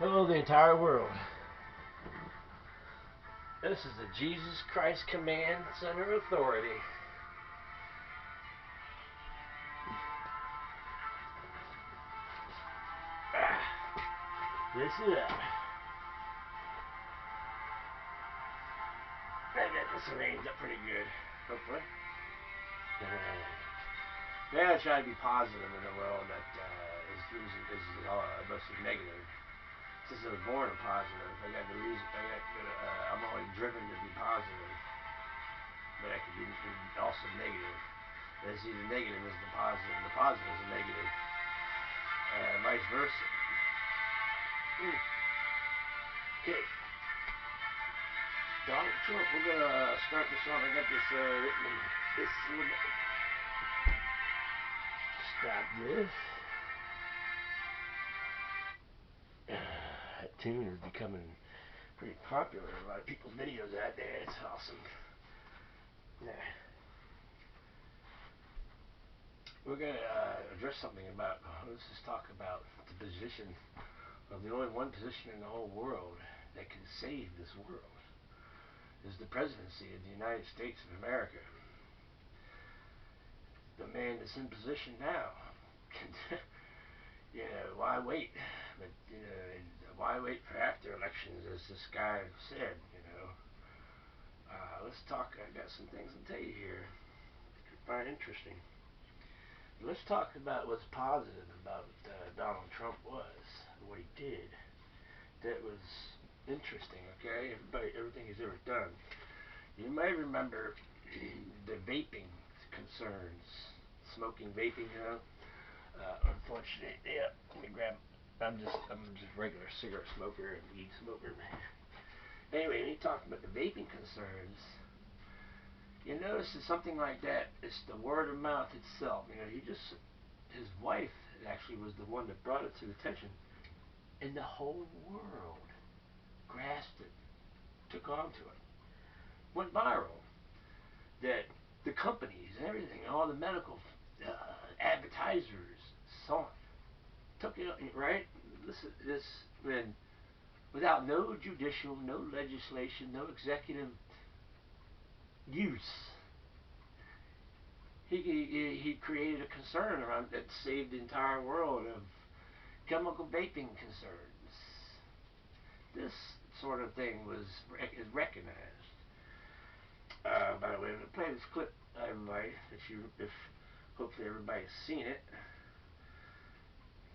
Hello, the entire world. This is the Jesus Christ Command Center Authority. Listen up. I got this arranged up pretty good, hopefully. Yeah, I try to be positive in a world that is mostly negative. Since I was born a positive, I'm always driven to be positive, but I can be also negative. And see, the negative is the positive, and the positive is the negative, vice versa. Okay, Donald Trump. We're gonna start this on. I got this written. This little bit. Stop this. That tune is becoming pretty popular in a lot of people's videos out there. It's awesome. Yeah. We're going to address something about, let's just talk about the position of the only one position in the whole world that can save this world is the presidency of the United States of America. The man that's in position now can, why wait? But, why wait for after elections, as this guy said, let's talk. I got some things to tell you here that you find interesting. Let's talk about what's positive about Donald Trump was, what he did. That was interesting, okay? Everything he's ever done. You may remember the vaping concerns, smoking, vaping, unfortunately, yeah, let me grab, I'm just regular cigarette smoker and weed smoker. Anyway, when he talked about the vaping concerns, you notice that something like that, it's the word of mouth itself. His wife actually was the one that brought it to the attention, and the whole world grasped it, took on to it, went viral. That the companies and everything, all the medical advertisers saw it, took it, right? This when without no judicial, no legislation, no executive use, he created a concern around that saved the entire world of chemical vaping concerns. This sort of thing is recognized. By the way, I'm gonna play this clip, everybody. If hopefully everybody's seen it.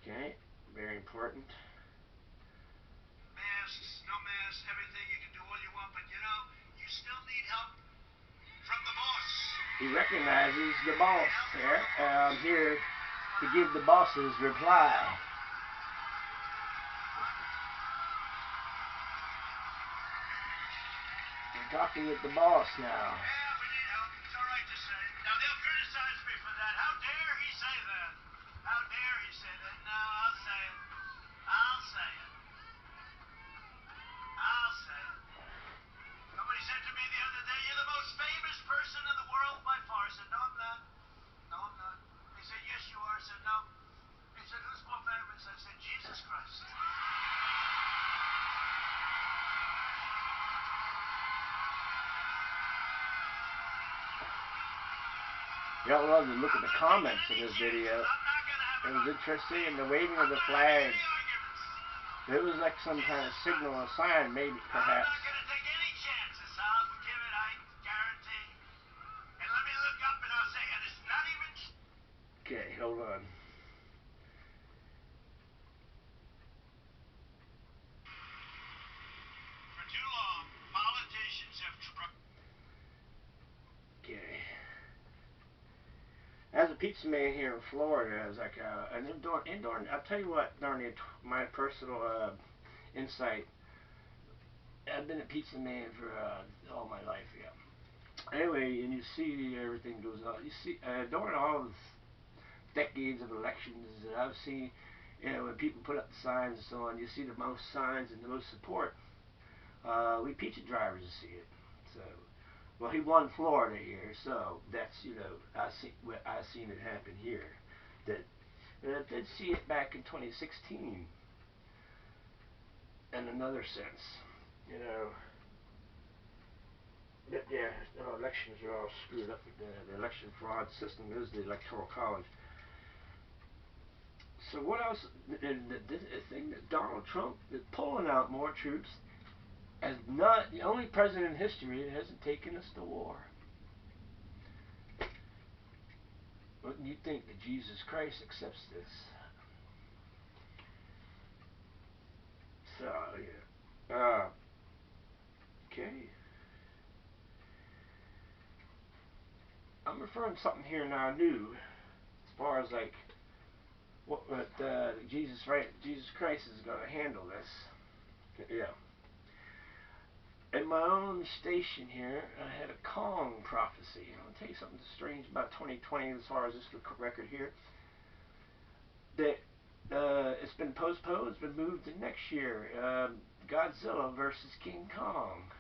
Okay, very important. Masks, no masks, everything. You can do all you want, but you still need help from the boss. He recognizes the boss here. I'm here to give the boss's reply. We're talking with the boss now. Yeah, we need help. It's all right to say. Now, they'll criticize me for that. How dare he say that? How dare he say that? No, I'll say it. I'll say it. I'll say it. Somebody said to me the other day, "You're the most famous person in the world by far." I said, "No, I'm not. No, I'm not." He said, "Yes, you are." I said, "No." He said, "Who's more famous?" I said, "Jesus Christ." Y'all love to look at the comments in this video. It was interesting, and the waving of the flag. It was like some kind of signal or sign, maybe, perhaps. I'm not going to take any chances. I'll give it, I guarantee. And let me look up and I'll say, and it's not even... Okay, hold on. For too long, politicians have tried... Okay. As a pizza man here in Florida, as like an indoor, I'll tell you what, darn it, my personal insight. I've been a pizza man for all my life, yeah. Anyway, and you see everything goes on. You see, during all the decades of elections that I've seen, when people put up the signs and so on, you see the most signs and the most support. We pizza drivers see it. So, well, he won Florida here, so that's I seen it happen here. That I did see it back in 2016. in another sense. You know, but yeah, elections are all screwed up with the election fraud system is the electoral college. So what else? And the thing that Donald Trump is pulling out more troops as not the only president in history that hasn't taken us to war. Wouldn't you think that Jesus Christ accepts this? So yeah. Okay. I'm referring to something here now new, as far as like what Jesus Christ is going to handle this. Yeah. In my own station here, I had a Kong prophecy. I'll tell you something strange about 2020 as far as this record here. That it's been postponed, it's been moved to next year. Godzilla versus King Kong.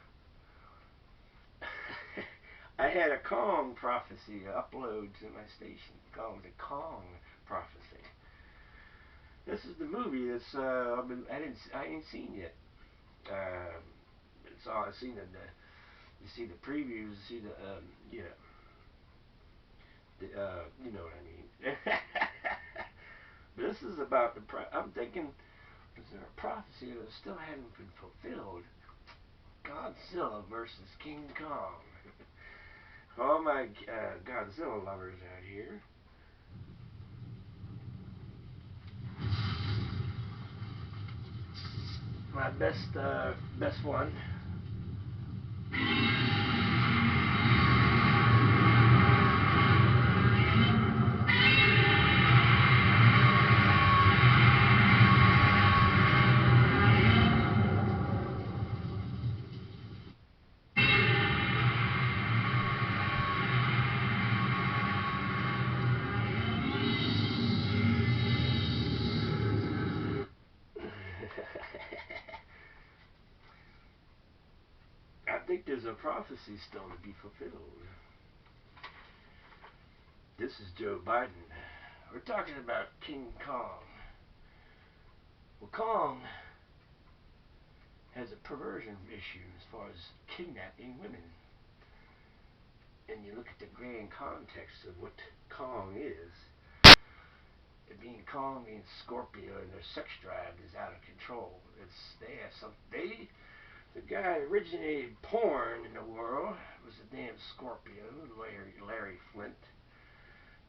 I had a Kong prophecy upload to my station called the Kong prophecy. This is the movie that's I ain't seen yet. It's all I've seen in the you see the previews, you see the yeah, you know what I mean. This is about I'm thinking, is there a prophecy that still hasn't been fulfilled? Godzilla versus King Kong. All my Godzilla lovers out here. My best one. I think there's a prophecy still to be fulfilled. This is Joe Biden. We're talking about King Kong. Well, Kong has a perversion issue as far as kidnapping women. And you look at the grand context of what Kong is. It being Kong means Scorpio, and their sex drive is out of control. The guy that originated porn in the world was a damn Scorpio, Larry Flint.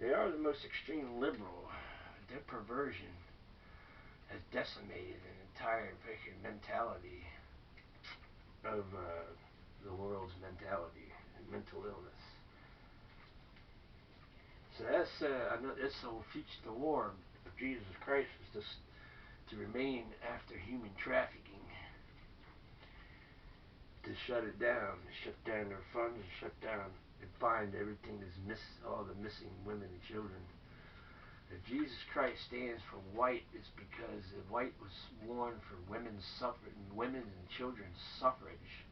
They are the most extreme liberal. Their perversion has decimated an entire freaking mentality of the world's mentality and mental illness. So that's the whole future. The war of Jesus Christ is just to remain after human trafficking, to shut it down, shut down their funds, and shut down and find everything that's all the missing women and children. If Jesus Christ stands for white, it's because the white was worn for women's suffrage, women and children's suffrage.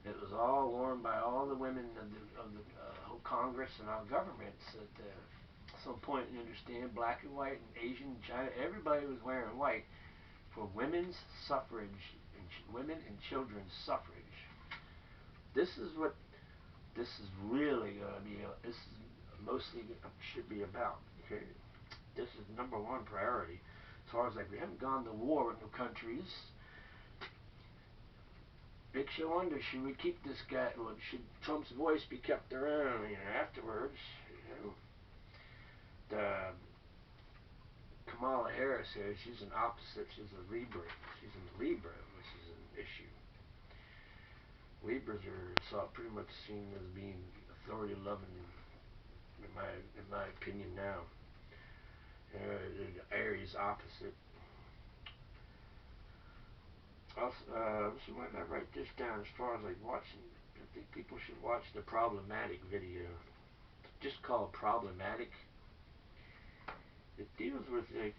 It was all worn by all the women of the whole Congress and our governments at some point. You understand, black and white and Asian, China, everybody was wearing white for women's suffrage and women and children's suffrage. This is what this is really going to be. This is mostly should be about. Okay, this is number one priority. As far as like we haven't gone to war with no countries. Makes you wonder, should we keep this guy? Well, should Trump's voice be kept around? Afterwards. The Kamala Harris here, she's an opposite. She's a Libra. She's a Libra, which is an issue. Libras are pretty much seen as being authority loving, in my opinion now. The Aries opposite. Also, so why not write this down as far as like watching? I think people should watch the problematic video. Just called problematic. It deals with like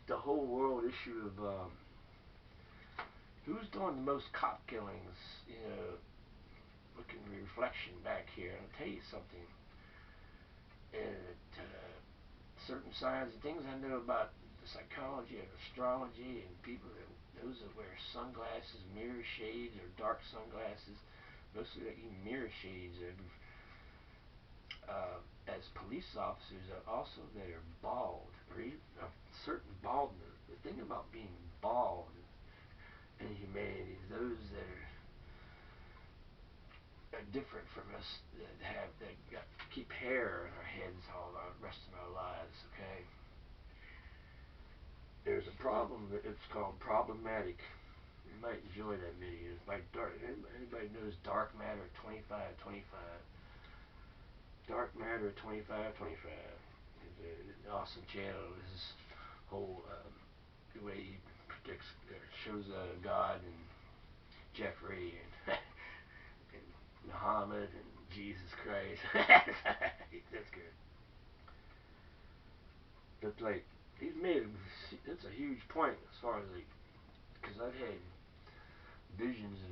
the whole world issue of who's doing the most cop killings. Looking at the reflection back here, and I'll tell you something. And certain signs and things I know about psychology and astrology, and people those that wear sunglasses, mirror shades, or dark sunglasses, mostly that even mirror shades, as police officers are also that are bald, or even a certain baldness. The thing about being bald in humanity is those that are different from us, that keep hair in our heads all the rest of our lives. Okay, there's a problem that it's called problematic. You might enjoy that video. It's by dark. Anybody knows Dark Matter 2525? Dark Matter 2525 is an awesome channel. This whole the way he predicts, shows God and Jeffrey and, and Muhammad and Jesus Christ. That's good. But like he's made it's a huge point as far as like, because I've had visions of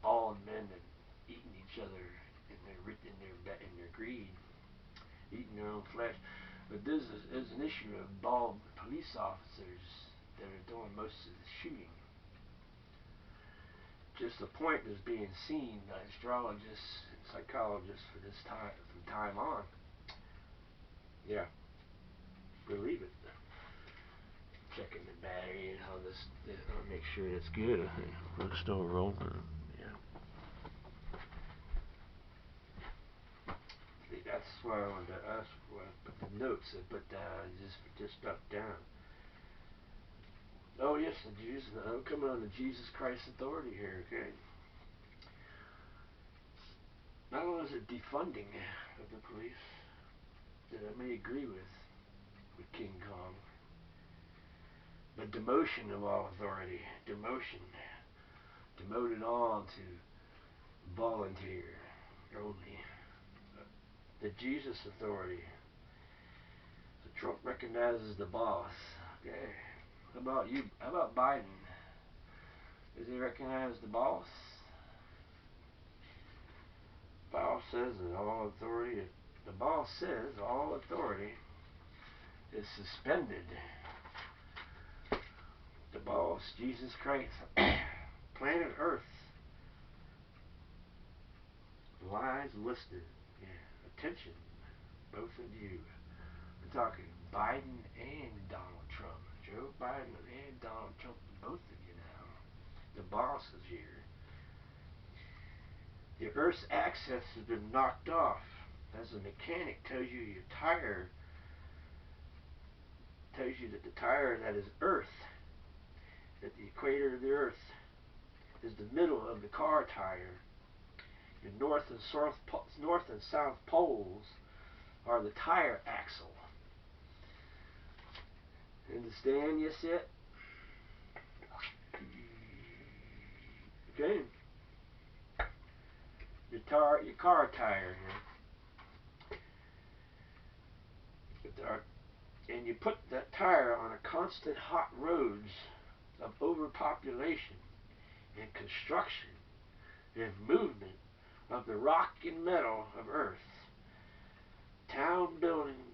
bald men and eating each other in their greed, eating their own flesh. But this is an issue of bald police officers that are doing most of the shooting. Just the point is being seen by astrologists and psychologists for this time, from time on. Yeah, believe it. Checking the battery and how this, I'll make sure it's good. We're still rolling. Yeah. That's why I wanted to ask where I put the notes I put down, just stuck down. Oh yes, I'm coming on the Jesus Christ authority here, okay? Not only is it defunding of the police that I may agree with King Kong, but demotion of all authority, demoted on to volunteer only. The Jesus authority. So Trump recognizes the boss. Okay. How about you? How about Biden? Does he recognize the boss? Boss says that all authority. The boss says all authority is suspended. The boss, Jesus Christ, planet Earth, lies listed. Yeah. Attention, both of you. We're talking Biden and Donald Trump. Joe Biden and Donald Trump, both of you now. The boss is here. The Earth's axis has been knocked off. As a mechanic tells you your tire, tells you that the tire that is Earth, that the equator of the Earth is the middle of the car tire. Your north and south poles are the tire axle. Understand? Yes, yet? Okay. Your car tire here. And you put that tire on a constant hot roads of overpopulation and construction and movement of the rock and metal of Earth. Town building